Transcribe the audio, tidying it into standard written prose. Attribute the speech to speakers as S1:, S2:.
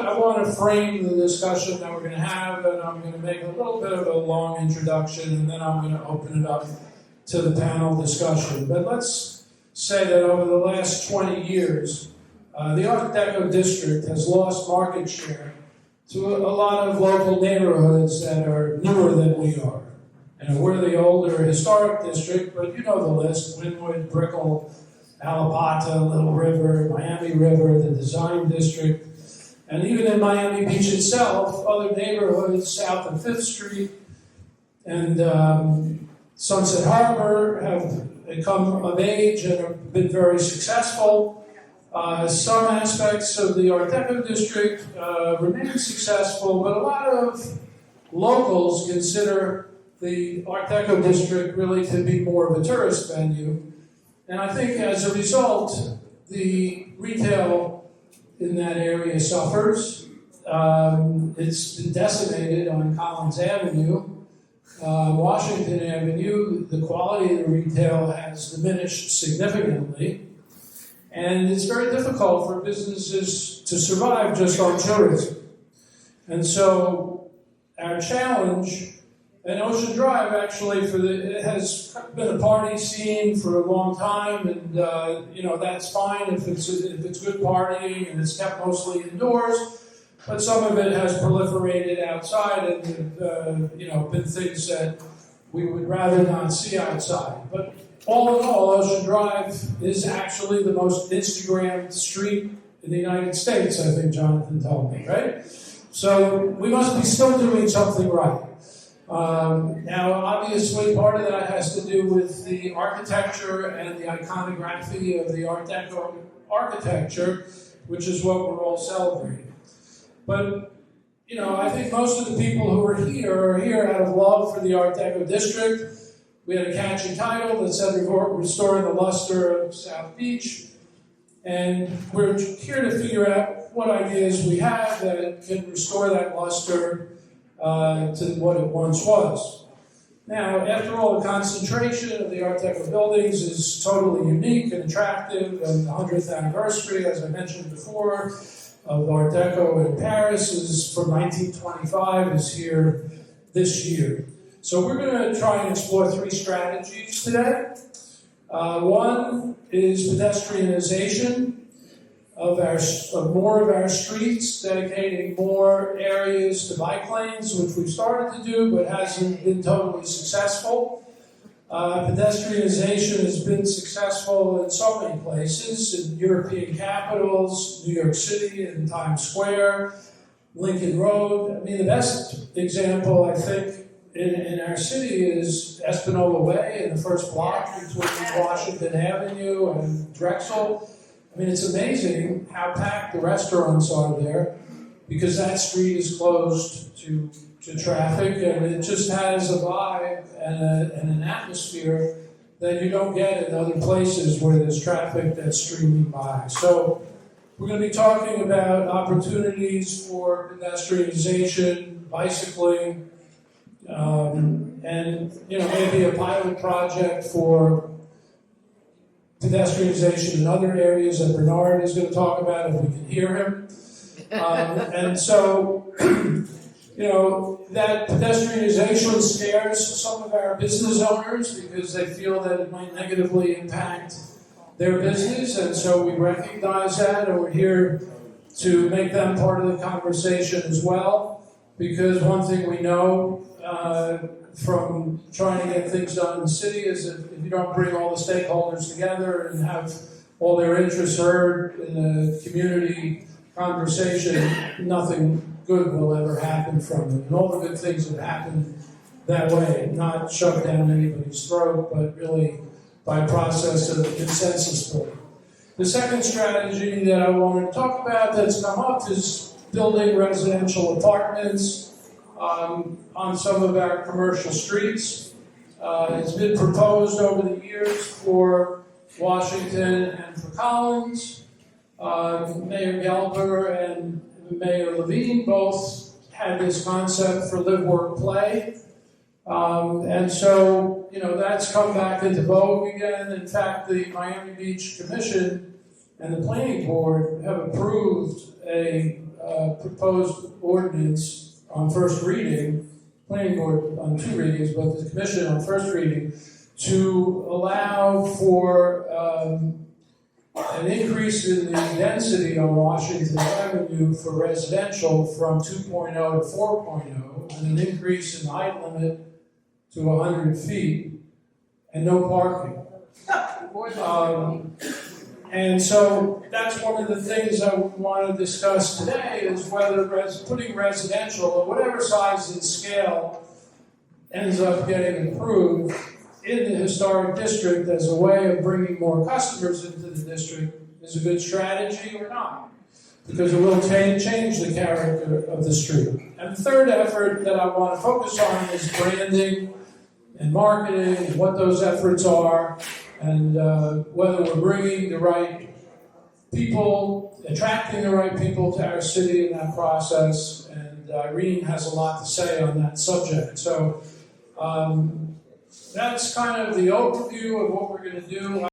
S1: I want to frame the discussion that we're going to have, and I'm going to make a little bit of a long introduction, and then I'm going to open it up to the panel discussion. But let's say that over the last 20 years, the Art Deco district has lost market share to a lot of local neighborhoods that are newer than we are. And we're the older historic district, but you know the list: Wynwood, Brickell, Alapata, Little River, Miami River, the Design District, and even in Miami Beach itself, other neighborhoods south of 5th Street and Sunset Harbor have come of age and have been very successful. Some aspects of the Art Deco district remain successful, but a lot of locals consider the Art Deco district really to be more of a tourist venue. And I think as a result, the retail in that area suffers. It's been decimated on Collins Avenue. Washington Avenue, the quality of the retail has diminished significantly. And it's very difficult for businesses to survive just on tourism. And so our challenge, and Ocean Drive actually it has been a party scene for a long time, and that's fine if it's good partying and it's kept mostly indoors. But some of it has proliferated outside, and been things that we would rather not see outside. But all in all, Ocean Drive is actually the most Instagrammed street in the United States, I think Jonathan told me, right? So we must be still doing something right. Now, obviously, part of that has to do with the architecture and the iconography of the Art Deco architecture, which is what we're all celebrating. But, I think most of the people who are here out of love for the Art Deco district. We had a catchy title that said Restoring the Luster of South Beach. And we're here to figure out what ideas we have that can restore that luster to what it once was. Now, after all, the concentration of the Art Deco buildings is totally unique and attractive, and the 100th anniversary, as I mentioned before, of Art Deco in Paris is from 1925, is here this year. So we're going to try and explore 3 strategies today. One is pedestrianization of more of our streets, dedicating more areas to bike lanes, which we've started to do, but hasn't been totally successful. Pedestrianization has been successful in so many places, in European capitals, New York City, and Times Square, Lincoln Road. I mean, the best example, I think, in our city is Espanola Way in the first block between Washington Avenue and Drexel. I mean, it's amazing how packed the restaurants are there because that street is closed to traffic, and it just has a vibe and an atmosphere that you don't get in other places where there's traffic that's streaming by. So we're going to be talking about opportunities for pedestrianization, bicycling, and maybe a pilot project for pedestrianization in other areas that Bernard is going to talk about if we can hear him. And so, that pedestrianization scares some of our business owners because they feel that it might negatively impact their business, and so we recognize that, and we're here to make them part of the conversation as well, because one thing we know from trying to get things done in the city is that if you don't bring all the stakeholders together and have all their interests heard in a community conversation, nothing good will ever happen from it. And all the good things have happened that way, not shoved down anybody's throat, but really by process of consensus building. The second strategy that I want to talk about that's come up is building residential apartments on some of our commercial streets. It's been proposed over the years for Washington and for Collins. Mayor Gelber and Mayor Levine both had this concept for live, work, play. And so, that's come back into vogue again. In fact, the Miami Beach Commission and the Planning Board have approved a proposed ordinance on first reading, planning board on 2 readings, but the commission on first reading, to allow for an increase in the density on Washington Avenue for residential from 2.0 to 4.0, and an increase in the height limit to 100 feet, and no parking. And so that's one of the things I want to discuss today, is whether putting residential, at whatever size and scale, ends up getting approved in the historic district as a way of bringing more customers into the district is a good strategy or not, because it will change the character of the street. And the third effort that I want to focus on is branding and marketing, and what those efforts are, and whether we're bringing the right people, attracting the right people to our city in that process. And Irene has a lot to say on that subject. So that's kind of the overview of what we're going to do.